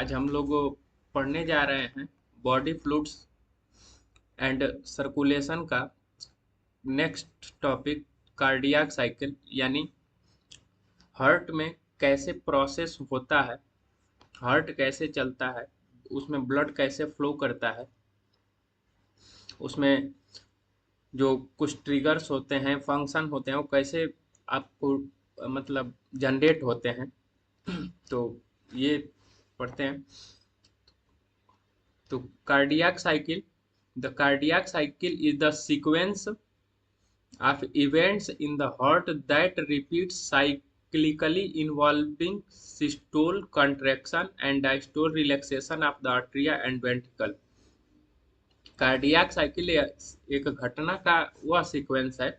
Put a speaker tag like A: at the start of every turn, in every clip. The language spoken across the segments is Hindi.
A: आज हम लोग पढ़ने जा रहे हैं बॉडी फ्लूइड्स एंड सर्कुलेशन का नेक्स्ट टॉपिक कार्डियक साइकिल यानी हार्ट में कैसे प्रोसेस होता है, हार्ट कैसे चलता है, उसमें ब्लड कैसे फ्लो करता है, उसमें जो कुछ ट्रिगर्स होते हैं, फंक्शन होते हैं, वो कैसे आपको मतलब जनरेट होते हैं। तो ये पढ़ते हैं। तो cardiac cycle, the cardiac cycle is the sequence of events in the heart that repeats cyclically involving systole contraction and diastole relaxation of the atria and ventricle। Cardiac cycle एक घटना का वह सीक्वेंस है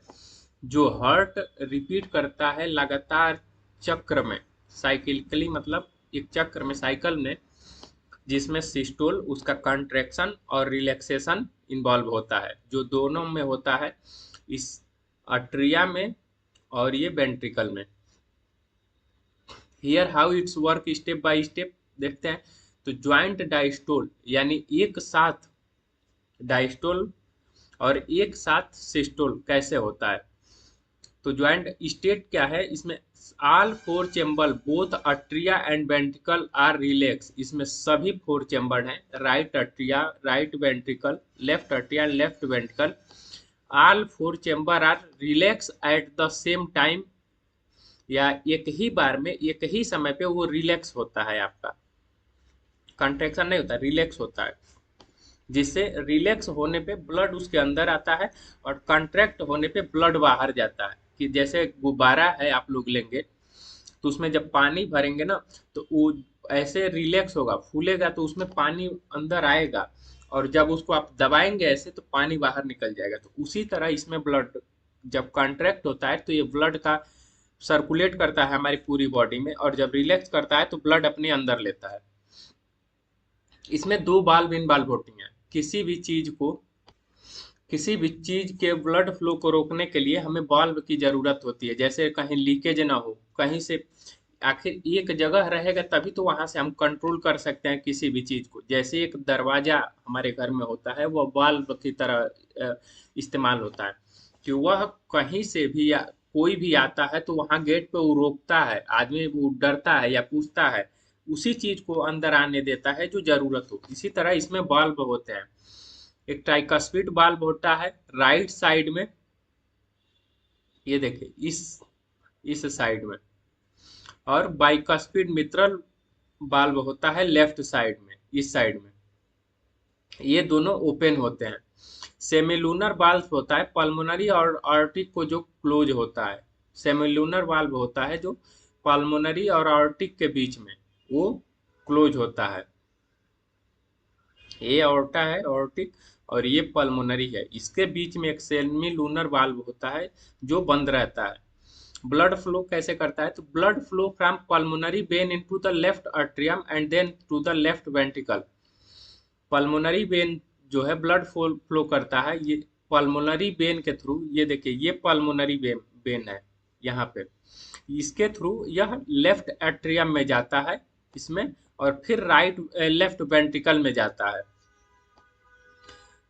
A: जो हार्ट रिपीट करता है लगातार चक्र में, साइक्लिकली मतलब एक चक्र में, साइकिल में, जिसमें सिस्टोल उसका कॉन्ट्रैक्शन और रिलैक्सेशन इन्वॉल्व होता है, जो दोनों में होता है, इस अट्रिया में और ये वेंट्रिकल में। Here how it's work step by step देखते हैं। तो ज्वाइंट डायस्टोल यानी एक साथ डायस्टोल और एक साथ सिस्टोल कैसे होता है। तो ज्वाइंट स्टेट क्या है, इसमें all four chamber both atria and ventricle are relax. इसमें सभी फोर चेम्बर हैं, right atria, right ventricle, left atria, left ventricle. All four chamber are relax at the same time, या एक ही बार में एक ही समय पे वो रिलैक्स होता है, आपका कंट्रैक्शन नहीं होता, रिलैक्स होता है, जिससे रिलैक्स होने पे ब्लड उसके अंदर आता है और कंट्रैक्ट होने पे ब्लड बाहर जाता है। कि जैसे गुब्बारा है, आप लोग लेंगे तो उसमें जब पानी भरेंगे ना, तो वो ऐसे रिलैक्स होगा, फूलेगा, तो उसमें पानी अंदर आएगा, और जब उसको आप दबाएंगे ऐसे तो पानी बाहर निकल जाएगा। तो उसी तरह इसमें ब्लड जब कॉन्ट्रैक्ट होता है तो ये ब्लड का सर्कुलेट करता है हमारी पूरी बॉडी में, और जब रिलैक्स करता है तो ब्लड अपने अंदर लेता है। इसमें दो वाल्व इन्वॉल्व होती हैं। किसी भी चीज के ब्लड फ्लो को रोकने के लिए हमें वाल्व की जरूरत होती है, जैसे कहीं लीकेज ना हो, कहीं से आखिर एक जगह रहेगा तभी तो वहां से हम कंट्रोल कर सकते हैं किसी भी चीज को। जैसे एक दरवाजा हमारे घर में होता है, वह वाल्व की तरह इस्तेमाल होता है, कि वह कहीं से भी या कोई भी आता है तो वहां गेट पे वो रोकता है, आदमी वो डरता है या पूछता है, उसी चीज को अंदर आने देता है जो जरूरत हो। इसी तरह इसमें वाल्व होते हैं। एक ट्राइकस्पिड वाल्व होता है राइट साइड में, ये देखिए इस साइड में, और बाइकस्पिड मित्रल वाल्व होता है लेफ्ट साइड में, इस साइड में। ये दोनों ओपन होते हैं। सेमिलूनर वाल्व होता है पल्मोनरी और आर्टिक को जो क्लोज होता है। सेमिलूनर वाल्व होता है जो पल्मोनरी और आर्टिक के बीच में वो क्लोज होता है। ये ऑर्टा है, ऑर्टिक, और ये पल्मोनरी है। इसके बीच में एक सेमिलूनर वाल्व होता है जो बंद रहता है। ब्लड फ्लो कैसे करता है, तो blood flow from pulmonary vein into the left atrium and then to the left ventricle. Pulmonary vein जो है ब्लड फ्लो करता है, ये पल्मोनरी वेन के थ्रू, ये देखिए ये पल्मोनरी वेन है यहाँ पे, इसके थ्रू यह लेफ्ट एट्रियम में जाता है इसमें, और फिर राइट लेफ्ट वेंट्रिकल में जाता है।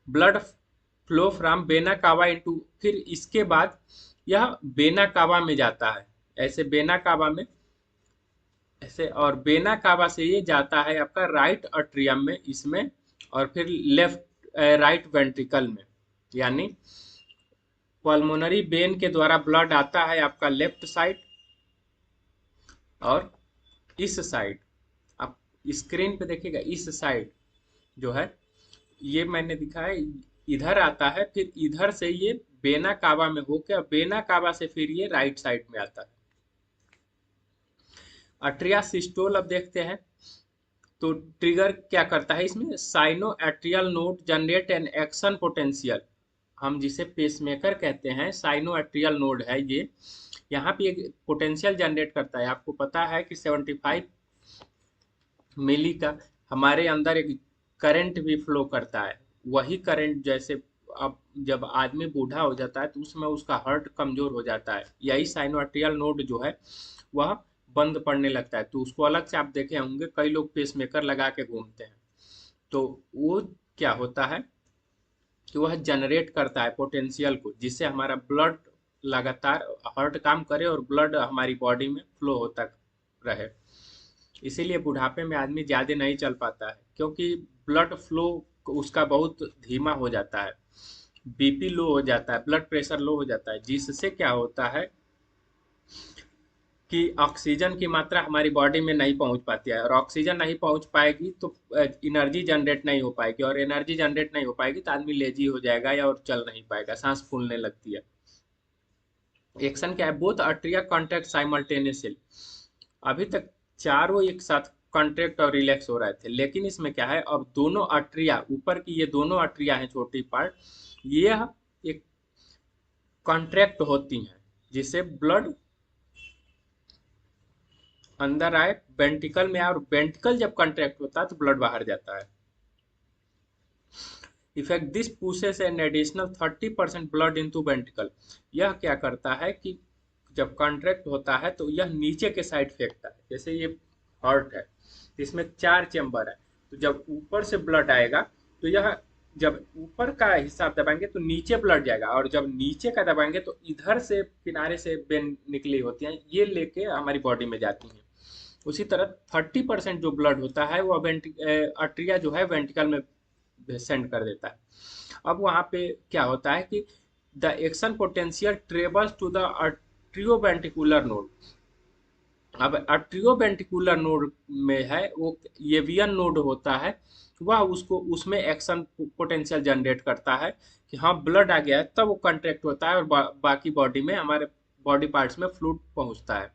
A: Blood flow from vena cava into, फिर इसके बाद यह वेना कावा में जाता है, ऐसे वेना कावा में ऐसे, और वेना कावा से ये जाता है आपका राइट अट्रियम में इसमें, और फिर लेफ्ट राइट वेंट्रिकल में। यानी पल्मोनरी वेन के द्वारा ब्लड आता है आपका लेफ्ट साइड, और इस साइड आप स्क्रीन पे देखिएगा, इस साइड जो है ये मैंने दिखाया, इधर आता है, फिर इधर से ये वेना कावा में होकर वेना कावा से फिर ये राइट साइड में आता है। अट्रिया सिस्टोल अब देखते हैं। तो ट्रिगर क्या करता है इसमें, cyano atrial node generate an action potential, हम जिसे पेसमेकर कहते हैं, साइनो एट्रियल नोड है ये। यहाँ पे एक पोटेंशियल जनरेट करता है। आपको पता है कि 75 मिली का हमारे अंदर एक करंट भी फ्लो करता है। वही करंट जैसे अब जब आदमी बूढ़ा हो जाता है तो उसमें उसका हार्ट कमजोर हो जाता है, यही साइनो आर्टियल नोड जो है वह बंद पड़ने लगता है, तो उसको अलग से आप देखे होंगे कई लोग पेसमेकर लगा के घूमते हैं। तो वो क्या होता है कि वह जनरेट करता है पोटेंशियल को, जिससे हमारा ब्लड लगातार हार्ट काम करे और ब्लड हमारी बॉडी में फ्लो होता रहे। इसीलिए बुढ़ापे में आदमी ज़्यादा नहीं चल पाता है, क्योंकि ब्लड फ्लो उसका बहुत धीमा हो जाता है, बीपी लो हो जाता है, ब्लड प्रेशर लो हो जाता है, जिससे क्या होता है कि ऑक्सीजन की मात्रा हमारी बॉडी में नहीं पहुंच पाती है, और ऑक्सीजन नहीं पहुंच पाएगी तो एनर्जी जनरेट नहीं हो पाएगी, और एनर्जी जनरेट नहीं हो पाएगी तो आदमी लेजी हो जाएगा या और चल नहीं पाएगा, सांस फूलने लगती है। एक्शन क्या है, बोथ आर्टरिया कॉन्ट्रैक्ट साइमल्टेनियसली। अभी तक चारों एक साथ कॉन्ट्रैक्ट और रिलैक्स हो रहे थे, लेकिन इसमें क्या है, अब दोनों आर्टरिया, ऊपर की ये दोनों आर्टरिया हैं छोटी पार्ट, ये एक कॉन्ट्रैक्ट होती हैं, जिससे ब्लड अंदर आए, वेंट्रिकल में आए, और वेंट्रिकल जब कॉन्ट्रैक्ट होता है तो ब्लड बाहर जाता है। Effect this pushes an additional 30% blood into ventricle. यह क्या करता है कि जब कॉन्ट्रैक्ट होता है तो यह नीचे के साइड फेंकता है। जैसे ये हार्ट है, इसमें 4 चेम्बर है, तो जब ऊपर से ब्लड आएगा तो यह, जब ऊपर का हिस्सा दबाएंगे तो नीचे ब्लड जाएगा, और जब नीचे का दबाएंगे तो इधर से किनारे से वेन निकली होती हैं, ये लेके हमारी बॉडी में जाती हैं। उसी तरह 30% जो ब्लड होता है वो आर्टरिया जो है वेंट्रिकल में सेंड कर देता है। अब वहाँ पे क्या होता है कि the action potential travels to the atrioventricular node. अब आर्ट्रियोवेंट्रिकुलर नोड में है वो एवियन नोड होता है, वह उसको उसमें एक्शन पोटेंशियल जनरेट करता है कि हाँ ब्लड आ गया है, तब वो कंट्रैक्ट होता है और बाकी बॉडी में, हमारे बॉडी पार्ट्स में फ्लूइड पहुंचता है।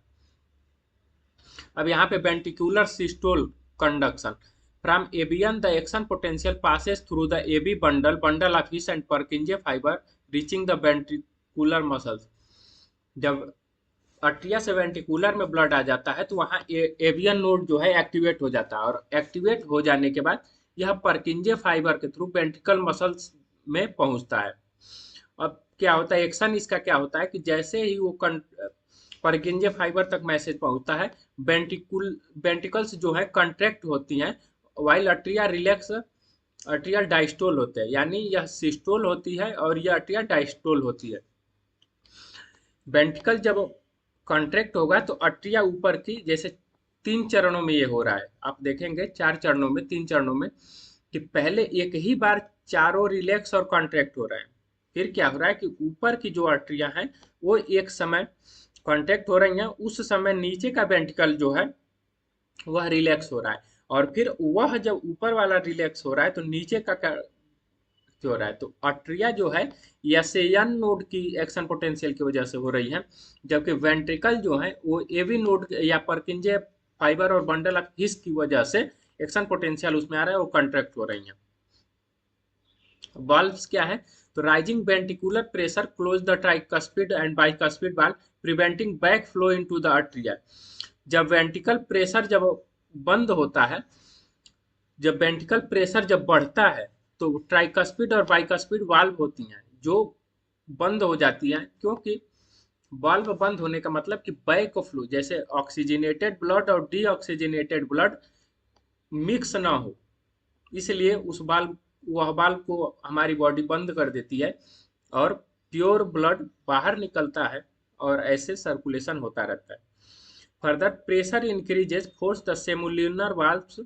A: अब यहाँ पे ventricular systole conduction from avian the action potential passes through the AV bundle of His and Purkinje fibre reaching the ventricular muscles. जब अट्रिया से वेंट्रिकुलर में ब्लड आ जाता है तो वहाँ एवियन नोड जो है एक्टिवेट हो जाता है, और एक्टिवेट हो जाने के बाद यह पर्किंजे फाइबर के थ्रू वेंट्रिकल मसल्स में पहुंचता है। अब क्या होता है, एक्शन इसका क्या होता है कि जैसे ही वो पर्किंजे फाइबर तक मैसेज पहुंचता है, वेंट्रिकल्स जो है कंट्रैक्ट होती हैं, वाइल अट्रिया रिलैक्स, अट्रियल डायस्टोल होते हैं। यानी यह सिस्टोल होती है और यह अट्रिया डायस्टोल होती है। वेंट्रिकल जब कॉन्ट्रैक्ट होगा तो अट्रिया ऊपर की, जैसे 3 चरणों में ये हो रहा है, आप देखेंगे 4 चरणों में, 3 चरणों में, कि पहले एक ही बार चारों रिलैक्स और कॉन्ट्रैक्ट हो रहे हैं। फिर क्या हो रहा है कि ऊपर की जो आर्टरिया हैं वो एक समय कॉन्ट्रैक्ट हो रही हैं, उस समय नीचे का वेंट्रिकल जो है वह रिलैक्स हो रहा है, और फिर वह जब ऊपर वाला रिलैक्स हो रहा है तो नीचे का हो रहा है। तो अट्रिया जो है यसेयन नोड की एक्शन पोटेंशियल की वजह से हो रही है, जबकि वेंट्रिकल जो है वो एवी नोड या पर्किंजे फाइबर और बंडल ऑफ हिस की वजह से एक्शन पोटेंशियल उसमें आ रहा है, वो कंट्रैक्ट हो रही है। वाल्व्स क्या है, तो rising ventricular pressure close the tricuspid and bicuspid valve preventing back flow into the atria. जब वेंट्रिकल प्रेशर जब बंद होता है, जब वेंट्रिकल प्रेशर जब बढ़ता है तो ट्राइकस्पिड और बाइकस्पिड वाल्व होती हैं जो बंद हो जाती हैं, क्योंकि वाल्व बंद होने का मतलब कि बैक फ्लो, जैसे ऑक्सीजनेटेड ब्लड और डीऑक्सीजनेटेड ब्लड मिक्स ना हो, इसलिए उस वाल्व, वह वाल्व को हमारी बॉडी बंद कर देती है और प्योर ब्लड बाहर निकलता है, और ऐसे सर्कुलेशन होता रहता है। Further pressure increases force the semilunar valves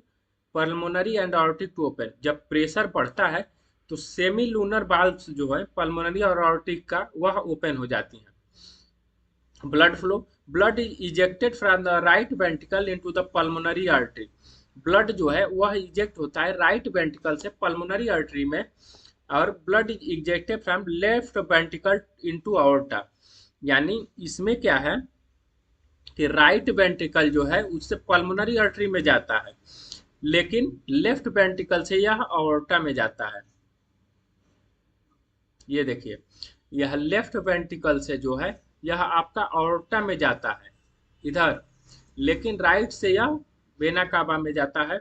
A: pulmonary and aortic to open. जब प्रेशर बढ़ता है तो सेमी लूनर वाल्व्स जो है पल्मोनरी और आर्टिक का, वह ओपन हो जाती हैं। Blood flow, blood is ejected from the right ventricle into the pulmonary artery. Blood जो है वह इजेक्ट होता है राइट वेंट्रिकल से पल्मोनरी आर्टरी में, और blood is ejected from left ventricle into aorta. यानी इसमें क्या है कि राइट वेंट्रिकल जो है उससे पल्मोनरी आर्टरी में जाता है, लेकिन लेफ्ट वेंट्रिकल से यह आर्टा में जाता है। ये देखिए, यह लेफ्ट वेंट्रिकल से जो है यह आपका आर्टा में जाता है इधर, लेकिन राइट से यह वेना कावा में जाता है,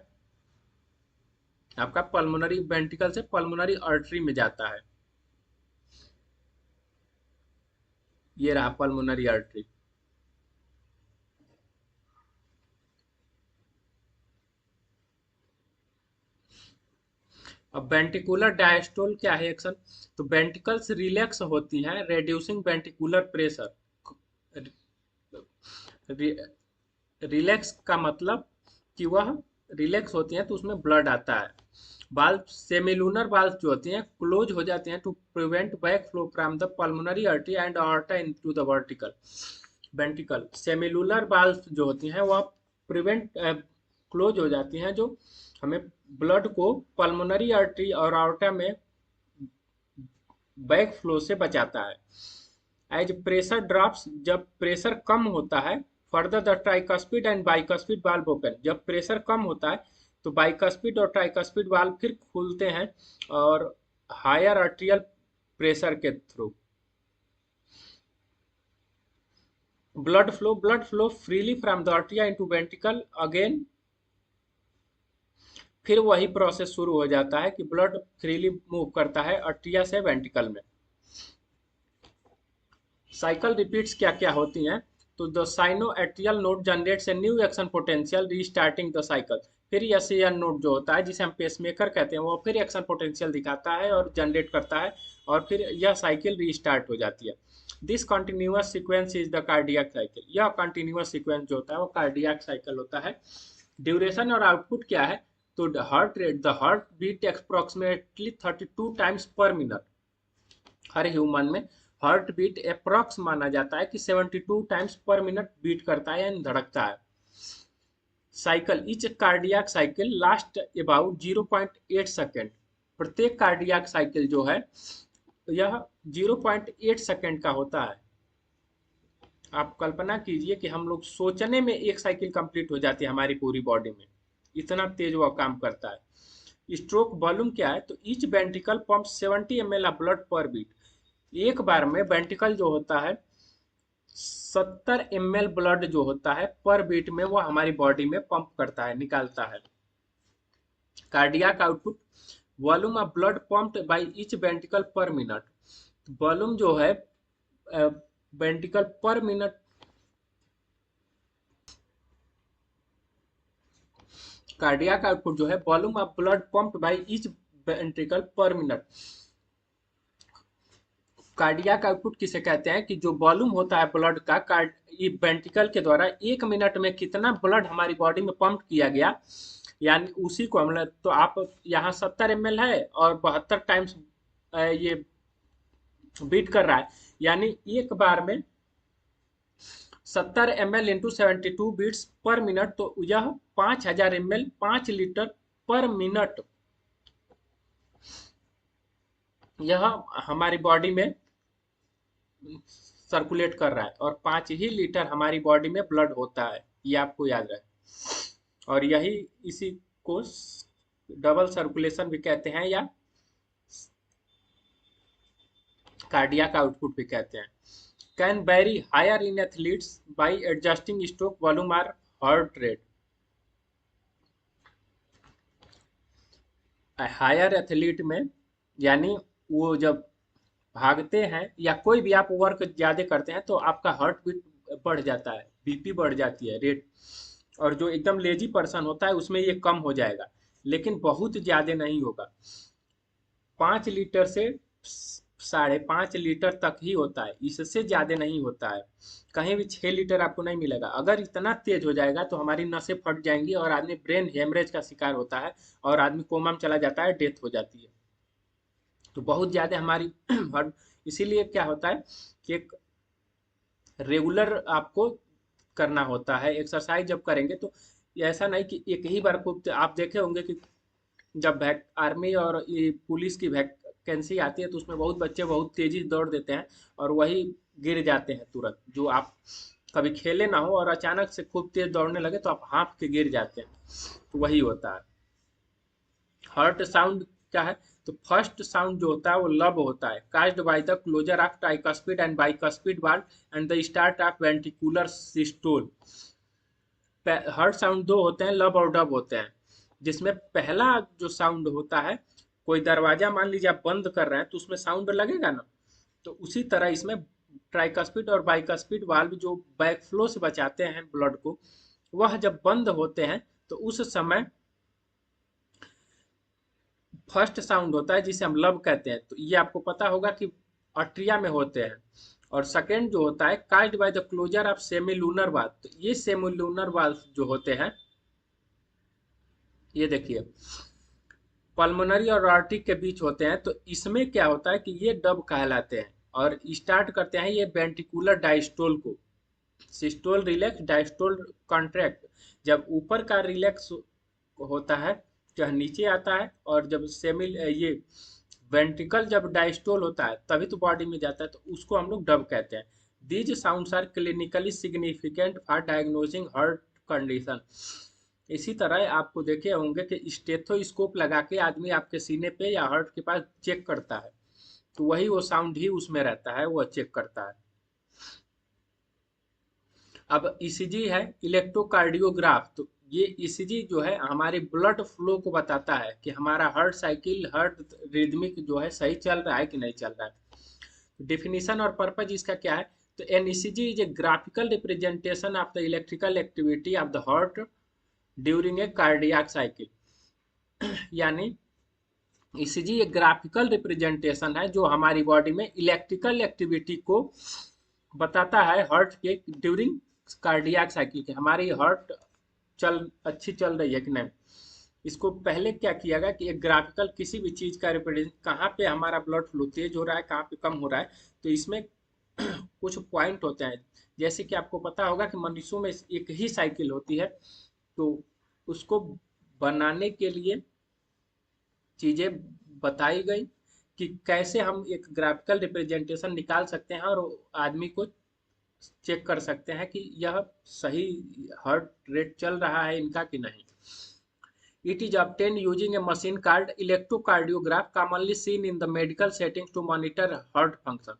A: आपका पल्मोनरी वेंट्रिकल से पल्मोनरी आर्टरी में जाता है। ये रहा पल्मोनरी आर्टरी। अब वेंट्रिकुलर डायस्टोल क्या है एक्शन? तो वेंट्रिकल्स रिलैक्स होती हैं, रेड्यूसिंग वेंट्रिकुलर प्रेशर। रिलैक्स का मतलब कि वह रिलैक्स होती हैं तो उसमें ब्लड आता है। वाल्व सेमिलुनर वाल्व जो होती हैं क्लोज हो जाती हैं to prevent back flow from the pulmonary artery and aorta into the vertical ventricle. Semilunar valve जो होती हैं वह प्रिवेंट क्लोज हो जाती हैं, जो हमें ब्लड को पल्मोनरी आर्टरी और aorta में बैक फ्लो से बचाता है। एज प्रेशर ड्रॉप्स, जब प्रेशर कम होता है, further the tricuspid and bicuspid valve open, जब प्रेशर कम होता है तो बाइकस्पिड और ट्राइकस्पिड वाल्व फिर खुलते हैं और हायर आर्टेरियल प्रेशर के through blood flow freely from the arteria into ventricle again. फिर वही प्रोसेस शुरू हो जाता है कि ब्लड फ्रीली मूव करता है आर्टेरिया से वेंट्रिकल में। साइकिल रिपीट्स क्या क्या होती हैं? तो the cyano atrial node generates a new action potential restarting the cycle. फिर एन नोड जो होता है जिसे हम पेसमेकर कहते हैं वो फिर एक्शन पोटेंशियल दिखाता है और जनरेट करता है और फिर यह साइकिल रीस्टार्ट हो जाती है। This continuous sequence is the cardiac cycle. यह कंटिन्यूअस सीक्वेंस जो होता है वो कार्डियक साइकिल होता है। ड्यूरेशन और आउटपुट क्या है? तो heart rate, the heart beat approximately 32 times per minute. हर ह्यूमन में हार्ट बीट अप्रॉक्स माना जाता है कि 72 टाइम्स पर मिनट बीट करता है यानी धड़कता है। Cycle, each cardiac cycle last about 0.8 second. प्रत्येक कार्डियक साइकिल जो है यह 0.8 सेकेंड का होता है। आप कल्पना कीजिए कि हम लोग सोचने में एक साइकिल कंप्लीट हो जाती है हमारी पूरी बॉडी में, इतना तेज वह काम करता है। स्ट्रोक वॉल्यूम क्या है? तो each ventricle pump 70 ml of blood पर बीट। एक बार में वेंट्रिकल जो होता है 70 ml ब्लड जो होता है पर बीट में वो हमारी बॉडी में पंप करता है, निकालता है। Cardiac output, volume of blood pumped by each ventricle पर मिनट। वॉल्यूम जो है वेंट्रिकल पर मिनट, कार्डियक आउटपुट जो है volume of blood pumped by each ventricle पर मिनट। कार्डियक आउटपुट किसे कहते हैं? कि जो वॉल्यूम होता है ब्लड का ये वेंट्रिकल के द्वारा 1 मिनट में कितना ब्लड हमारी बॉडी में पंप किया गया, यानी उसी को हम, तो आप यहाँ 70 ml है और 72 टाइम्स ये बीट कर रहा है, यानी एक बार में 70 ml into 72 beats per minute, तो यह 5000 ml 5 लीटर पर मिनट यह हमारी बॉडी में सर्कुलेट कर रहा है और 5 ही लीटर हमारी बॉडी में ब्लड होता है, ये आपको याद रहे। और यही इसी को डबल सर्कुलेशन भी कहते हैं या कार्डियक आउटपुट भी कहते हैं। Can vary higher in athletes by adjusting stroke volume or heart rate. Higher athlete में यानी वो जब भागते हैं या कोई भी आप वर्क ज़्यादा करते हैं तो आपका हार्ट बीट बढ़ जाता है, बीपी बढ़ जाती है रेट। और जो एकदम लेजी पर्सन होता है उसमें ये कम हो जाएगा, लेकिन बहुत ज़्यादा नहीं होगा। 5 लीटर से 5.5 लीटर तक ही होता है, इससे ज़्यादा नहीं होता है। कहीं भी 6 लीटर आपको नहीं मिलेगा। अगर इतना तेज हो जाएगा तो हमारी नसें फट जाएंगी और आदमी ब्रेन हेमरेज का शिकार होता है और आदमी कोमा में चला जाता है, डेथ हो जाती है। तो बहुत ज़्यादा हमारी इसीलिए क्या होता है कि एक रेगुलर आपको करना होता है एक्सरसाइज जब करेंगे तो। ऐसा नहीं कि एक ही बार को, आप देखे होंगे कि जब आर्मी और ये पुलिस की वैकेंसी आती है तो उसमें बहुत बच्चे बहुत तेजी से दौड़ देते हैं और वही गिर जाते हैं तुरंत। जो आप कभी खेले ना हो और अचानक से खूब तेज दौड़ने लगे तो आप हाँफ के गिर जाते हैं, तो वही होता है। हर्ट साउंड क्या है? तो फर्स्ट साउंड जो होता है वो लब होता है, caused by the closure of tricuspid and bicuspid valve and the start of ventricular systole. Heart sound दो होते हैं, लब और डब होते हैं, जिसमें पहला जो साउंड होता है, कोई दरवाजा मान लीजिए आप बंद कर रहे हैं तो उसमें साउंड लगेगा ना, तो उसी तरह इसमें ट्राइकस्पिड और बाइकस्पिड वाल्व जो बैक फ्लो से बचाते हैं ब्लड को, वह जब बंद होते हैं तो उस समय फर्स्ट साउंड होता है जिसे हम लब कहते हैं, तो ये आपको पता होगा कि अट्रिया में होते हैं। और सेकंड जो होता है caused by the closure of semilunar valve, तो ये सेमिलूनर वाल्व जो होते हैं, ये देखिए पल्मोनरी और आर्टिक के बीच होते हैं, तो इसमें क्या होता है कि ये डब कहलाते हैं और स्टार्ट करते हैं ये वेंट्रिकुलर डायस्टोल को। Systole relax, diastole contract. जब ऊपर का रिलैक्स होता है तो नीचे आता है, और जब सेमिल ये वेंट्रिकल जब डायस्टोल होता है तभी तो बॉडी में जाता है, तो उसको हम लोग डब कहते हैं। These sounds are clinically significant for diagnosing heart condition. इसी तरह आपको देखे होंगे कि स्टेथोस्कोप लगा के आदमी आपके सीने पे या हार्ट के पास चेक करता है, तो वही वो साउंड ही उसमें रहता है, वो चेक करता है। अब ईसीजी है इलेक्ट्रोकार्डियोग्राफ, तो ये ईसीजी जो है हमारे ब्लड फ्लो को बताता है कि हमारा हार्ट साइकिल, हार्ट रिदमिक जो है सही चल रहा है कि नहीं चल रहा है। डेफिनेशन और पर्पज इसका क्या है, तो an ECG is a graphical representation of the electrical activity of the heart during a cardiac cycle. यानी ईसीजी एक ग्राफिकल रिप्रेजेंटेशन है जो हमारी बॉडी में इलेक्ट्रिकल एक्टिविटी को बताता है हार्ट के ड्यूरिंग कार्डियक साइकिल के, हमारी हार्ट अच्छी चल रही है कि नहीं। इसको पहले क्या किया गया कि एक ग्राफिकल किसी भी चीज का रिप्रेजेंट, कहाँ पे हमारा ब्लड फ्लो तेज हो रहा है, कहाँ पे कम हो रहा है, तो इसमें कुछ पॉइंट होते हैं। जैसे कि आपको पता होगा कि मनुष्यों में एक ही साइकिल होती है, तो उसको बनाने के लिए चीजें बताई गई कि कैसे हम एक ग्राफिकल रिप्रेजेंटेशन निकाल सकते हैं और आदमी को चेक कर सकते हैं कि यह सही हार्ट रेट चल रहा है इनका कि नहीं। It is obtained using a machine called electrocardiograph commonly seen in the medical settings to monitor heart function।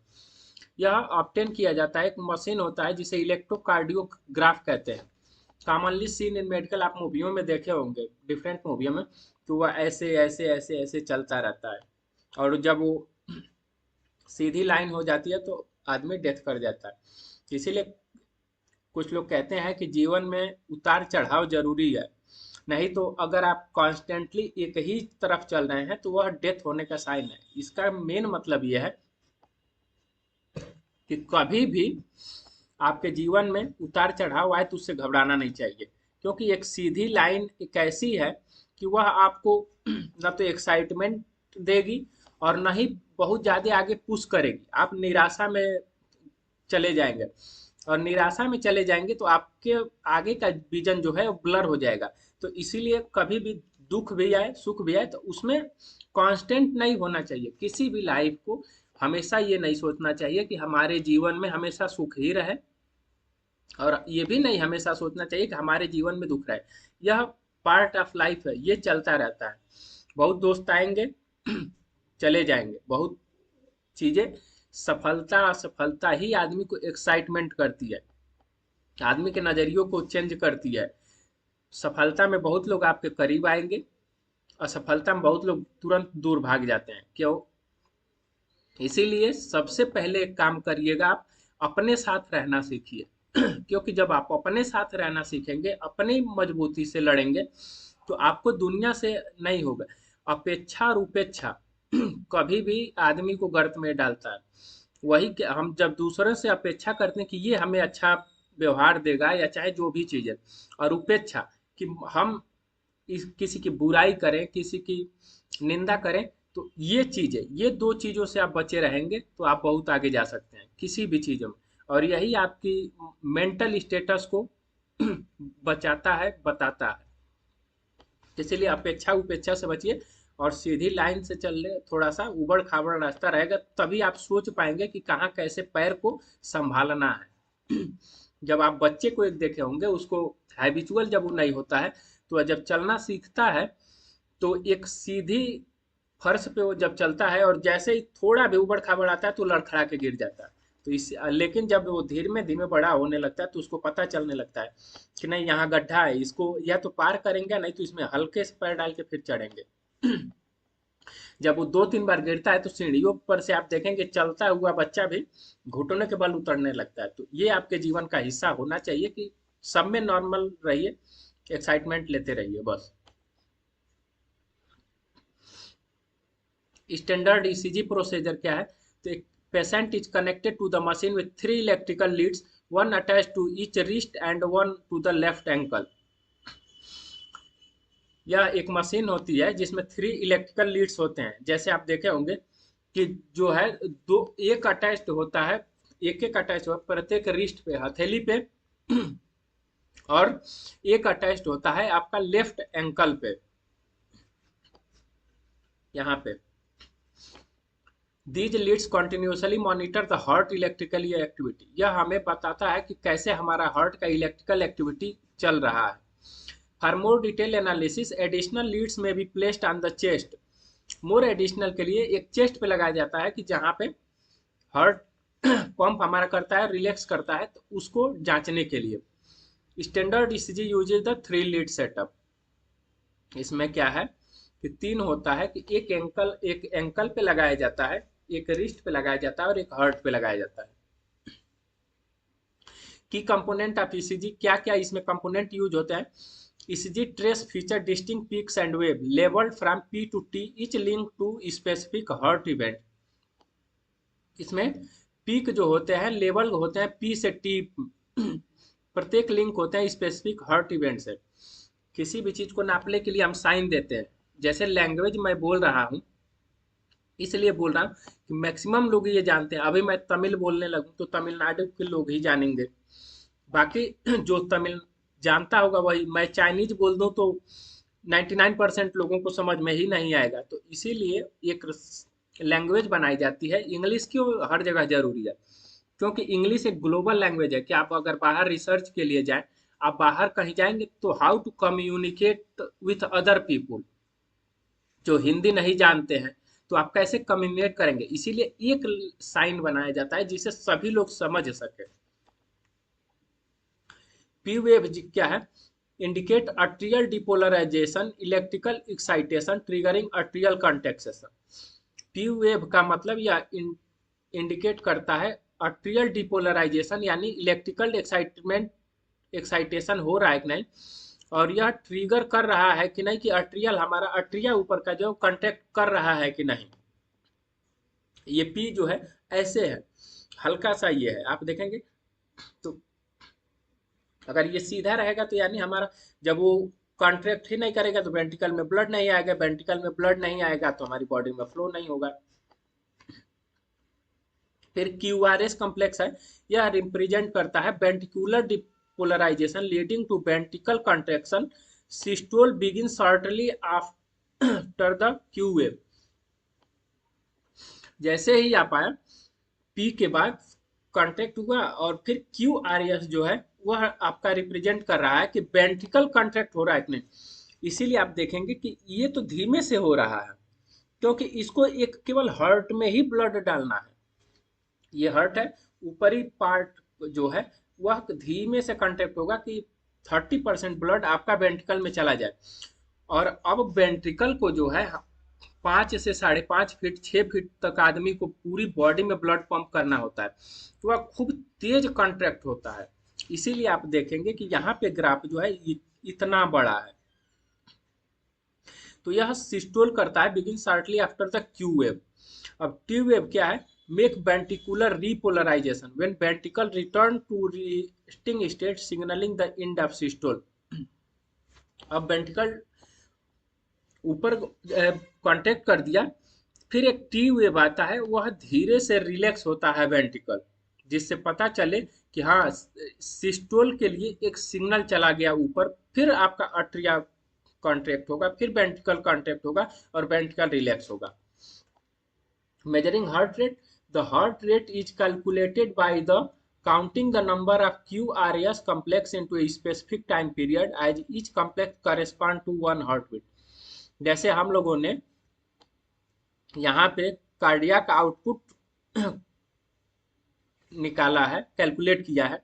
A: यह ऑब्टेन किया जाता है, एक मशीन होता है जिसे इलेक्ट्रोकार्डियोग्राफ कहते हैं। कॉमनली सीन इन मेडिकल, आप मूवियों में देखे होंगे, डिफरेंट मूवियों में, तो वह ऐसे ऐसे ऐसे ऐसे चलता रहता है, और जब वो सीधी लाइन हो जाती है तो आदमी डेथ कर जाता है। इसीलिए कुछ लोग कहते हैं कि जीवन में उतार चढ़ाव जरूरी है, नहीं तो अगर आप कॉन्स्टेंटली एक ही तरफ चल रहे हैं तो वह डेथ होने का साइन है। इसका मेन मतलब यह है कि कभी भी आपके जीवन में उतार चढ़ाव आए तो उससे घबराना नहीं चाहिए, क्योंकि एक सीधी लाइन एक ऐसी है कि वह आपको न तो एक्साइटमेंट देगी और न ही बहुत ज़्यादा आगे पुश करेगी। आप निराशा में चले जाएंगे, और निराशा में चले जाएंगे तो आपके आगे का विजन जो है वो ब्लर हो जाएगा। तो इसीलिए कभी भी दुख भी आए सुख भी आए तो उसमें कांस्टेंट नहीं होना चाहिए। किसी भी लाइफ को हमेशा ये नहीं सोचना चाहिए कि हमारे जीवन में हमेशा सुख ही रहे, और ये भी नहीं हमेशा सोचना चाहिए कि हमारे जीवन में दुख रहे। यह पार्ट ऑफ लाइफ है, ये चलता रहता है। बहुत दोस्त आएंगे चले जाएंगे, बहुत चीजें, सफलता असफलता ही आदमी को एक्साइटमेंट करती है, आदमी के नजरियों को चेंज करती है। सफलता में बहुत लोग आपके करीब आएंगे, असफलता में बहुत लोग तुरंत दूर भाग जाते हैं। क्यों? इसीलिए सबसे पहले एक काम करिएगा, आप अपने साथ रहना सीखिए क्योंकि जब आप अपने साथ रहना सीखेंगे, अपनी मजबूती से लड़ेंगे, तो आपको दुनिया से नहीं होगा। अपेक्षा और उपेक्षा कभी भी आदमी को गर्त में डालता है। वही कि हम जब दूसरों से अपेक्षा करते हैं कि ये हमें अच्छा व्यवहार देगा या चाहे जो भी चीज़ है, और उपेक्षा कि हम किसी की बुराई करें, किसी की निंदा करें, तो ये चीज़ें, ये दो चीज़ों से आप बचे रहेंगे तो आप बहुत आगे जा सकते हैं किसी भी चीज़ों में। और यही आपकी मेंटल स्टेटस को बचाता है, बताता है। इसीलिए अपेक्षा उपेक्षा से बचिए और सीधी लाइन से चल रहे, थोड़ा सा उबड़ खाबड़ रास्ता रहेगा तभी आप सोच पाएंगे कि कहाँ कैसे पैर को संभालना है। जब आप बच्चे को एक देखे होंगे, उसको हैबिचुअल जब वो नहीं होता है, तो जब चलना सीखता है तो एक सीधी फर्श पे वो जब चलता है, और जैसे ही थोड़ा भी उबड़ खाबड़ आता है तो लड़खड़ा के गिर जाता है। तो इस लेकिन जब वो धीरे धीमे बड़ा होने लगता है तो उसको पता चलने लगता है कि नहीं, यहाँ गड्ढा है, इसको या तो पार करेंगे, नहीं तो इसमें हल्के से पैर डाल के फिर चढ़ेंगे। जब वो 2-3 बार गिरता है तो सीढ़ियों पर से आप देखेंगे चलता हुआ बच्चा भी घुटने के बल उतरने लगता है। तो ये आपके जीवन का हिस्सा होना चाहिए कि सब में नॉर्मल रहिए, एक्साइटमेंट लेते रहिए बस। स्टैंडर्ड ईसीजी प्रोसीजर क्या है? तो एक patient is connected to the machine with 3 electrical leads, one attach to each wrist and one to the left ankle. यह एक मशीन होती है जिसमें 3 इलेक्ट्रिकल लीड्स होते हैं। जैसे आप देखे होंगे कि जो है दो, एक अटैच्ड होता है, एक एक अटैच हुआ प्रत्येक रिस्ट पे, हथेली पे और एक अटैच्ड होता है आपका लेफ्ट एंकल पे, यहाँ पे। These leads continuously monitor the heart electrical activity. यह हमें बताता है कि कैसे हमारा हार्ट का इलेक्ट्रिकल एक्टिविटी चल रहा है। For more detail analysis additional leads may be placed on the chest. More additional के लिए एक चेस्ट पे लगाया जाता है कि जहाँ पे हार्ट पंप हमारा करता है, रिलैक्स करता है, तो उसको जांचने के लिए। Standard ECG uses the 3 lead setup. इसमें क्या है कि 3 होता है कि एक एंकल पे लगाया जाता है, एक रिस्ट पे लगाया जाता है और एक हार्ट पे लगाया जाता है। की कंपोनेंट ऑफ ईसीजी, क्या क्या इसमें कंपोनेंट यूज होते हैं? ECG trace feature distinct peaks and wave labelled from P to T, each link to specific heart event. इसमें पीक जो होते हैं लेवल होते हैं पी से टी, प्रत्येक लिंक होते हैं स्पेसिफिक हार्ट इवेंट से। किसी भी चीज को नापने के लिए हम साइन देते हैं। जैसे लैंग्वेज मैं बोल रहा हूँ, इसलिए बोल रहा हूँ कि मैक्सिमम लोग ये जानते हैं। अभी मैं तमिल बोलने लगूँ तो तमिलनाडु के लोग ही जानेंगे, बाकी जो तमिल जानता होगा वही। मैं चाइनीज बोल दूँ तो 99% लोगों को समझ में ही नहीं आएगा। तो इसीलिए एक लैंग्वेज बनाई जाती है। इंग्लिश क्यों हर जगह जरूरी है? क्योंकि इंग्लिश एक ग्लोबल लैंग्वेज है कि आप अगर बाहर रिसर्च के लिए जाएं, आप बाहर कहीं जाएंगे तो how to communicate with other people जो हिंदी नहीं जानते हैं, तो आप कैसे कम्युनिकेट करेंगे? इसीलिए एक साइन बनाया जाता है जिसे सभी लोग समझ सके। पी वेव क्या है? Indicate atrial depolarization, electrical excitation triggering atrial contraction. P wave का मतलब यह इंडिकेट करता है अट्रियल डिपोलराइजेशन, यानी इलेक्ट्रिकल एक्साइटेशन हो रहा है कि नहीं, और यह ट्रिगर कर रहा है कि नहीं कि अट्रियल, हमारा अट्रिया ऊपर का जो कंटेक्ट कर रहा है कि नहीं। ये पी जो है ऐसे है, हल्का सा ये है, आप देखेंगे तो अगर ये सीधा रहेगा तो यानी हमारा जब वो कॉन्ट्रैक्ट ही नहीं करेगा तो वेंट्रिकल में ब्लड नहीं आएगा, वेंट्रिकल में ब्लड नहीं आएगा तो हमारी बॉडी में फ्लो नहीं होगा। फिर क्यूआरएस कॉम्प्लेक्स है, यह रिप्रेजेंट करता है ventricular depolarisation leading to ventricle contraction, systole begin shortly after the Q wave. जैसे ही आप आए पी के बाद कॉन्ट्रैक्ट हुआ और फिर क्यू आर एस जो है वह आपका रिप्रेजेंट कर रहा है कि वेंट्रिकल कॉन्ट्रैक्ट हो रहा है कि नहीं। इसीलिए आप देखेंगे कि ये तो धीमे से हो रहा है, क्योंकि इसको एक केवल हार्ट में ही ब्लड डालना है। ये हार्ट है, ऊपरी पार्ट जो है वह धीमे से कॉन्ट्रैक्ट होगा कि 30% ब्लड आपका वेंट्रिकल में चला जाए। और अब वेंट्रिकल को जो है 5 से 5.5 फीट 6 फीट तक आदमी को पूरी बॉडी में ब्लड पंप करना होता है, तो वह खूब तेज कॉन्ट्रैक्ट होता है। इसीलिए आप देखेंगे कि यहाँ पे ग्राफ जो है इतना बड़ा है। तो यह सिस्टोल करता है begin shortly after the Q wave. अब टी वेव क्या है? Make ventricular repolarisation when ventricle return to resting state signalling the end of systole. अब वेंट्रिकल ऊपर कांटेक्ट कर दिया, फिर एक टी वेव आता है, वह धीरे से रिलैक्स होता है वेंट्रिकल, जिससे पता चले कि हाँ सिस्टोल के लिए एक सिग्नल चला गया ऊपर। फिर आपका अट्रिया कॉन्ट्रैक्ट होगा, फिर वेंट्रिकल कॉन्ट्रैक्ट होगा और वेंट्रिकल रिलैक्स होगा। Measuring heart rate, the heart rate is calculated by the counting the number of QRS complex into a specific time period as each complex correspond to one heartbeat। जैसे हम लोगों ने यहाँ पे कार्डियक आउटपुट निकाला है, कैलकुलेट किया है,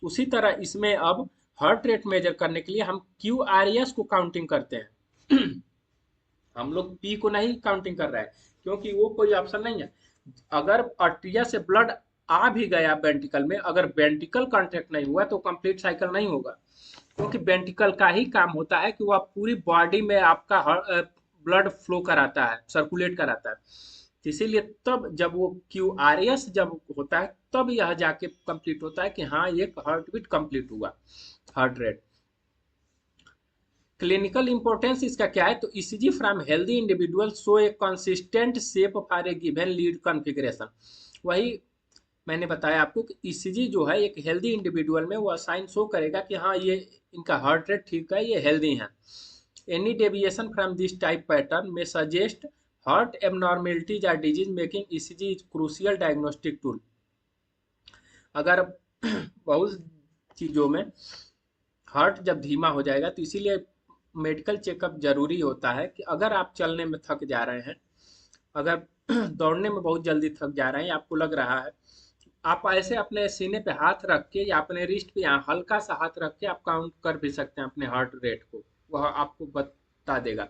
A: उसी तरह इसमें अब हार्ट रेट मेजर करने के लिए हम QRS को काउंटिंग करते हैं। हम लोग पी को नहीं काउंटिंग कर रहे हैं, क्योंकि वो कोई ऑप्शन नहीं है। अगर आर्टरिया से ब्लड आ भी गया वेंट्रिकल में, अगर वेंट्रिकल कॉन्ट्रैक्ट नहीं हुआ तो कंप्लीट साइकिल नहीं होगा, क्योंकि वेंट्रिकल का ही काम होता है कि वह पूरी बॉडी में आपका ब्लड फ्लो कराता है, सर्कुलेट कराता है। तो इसीलिए तब जब वो QRS जब होता है तब यह जाके कंप्लीट होता है कि हाँ एक हार्ट बीट कंप्लीट हुआ, हार्ट रेट। क्लिनिकल इंपॉर्टेंस इसका क्या है, तो ECG from healthy individual show A consistent shape for a given lead configuration. वही मैंने बताया आपको कि ईसीजी जो है एक हेल्दी इंडिविजुअल में वो साइन शो करेगा कि हाँ ये इनका हार्ट रेट ठीक है, ये हेल्दी है। Any deviation from this type pattern may suggest heart abnormalities or disease making ECG is crucial diagnostic tool. अगर बहुत चीज़ों में हार्ट जब धीमा हो जाएगा तो इसीलिए मेडिकल चेकअप जरूरी होता है कि अगर आप चलने में थक जा रहे हैं, अगर दौड़ने में बहुत जल्दी थक जा रहे हैं, आपको लग रहा है, आप ऐसे अपने सीने पे हाथ रख के या अपने रिस्ट पे यहाँ हल्का सा हाथ रख के आप काउंट कर भी सकते हैं अपने हार्ट रेट को, वह आपको बता देगा।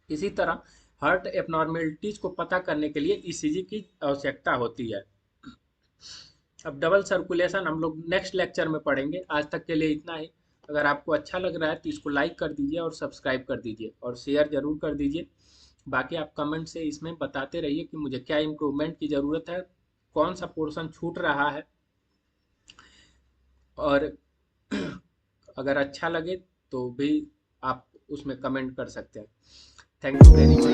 A: इसी तरह हार्ट एबनॉर्मेलिटीज को पता करने के लिए ईसीजी की आवश्यकता होती है। अब डबल सर्कुलेशन हम लोग नेक्स्ट लेक्चर में पढ़ेंगे। आज तक के लिए इतना ही। अगर आपको अच्छा लग रहा है तो इसको लाइक कर दीजिए और सब्सक्राइब कर दीजिए और शेयर जरूर कर दीजिए। बाकी आप कमेंट से इसमें बताते रहिए कि मुझे क्या इम्प्रूवमेंट की ज़रूरत है, कौन सा पोर्शन छूट रहा है, और अगर अच्छा लगे तो भी आप उसमें कमेंट कर सकते हैं। Thank you very much.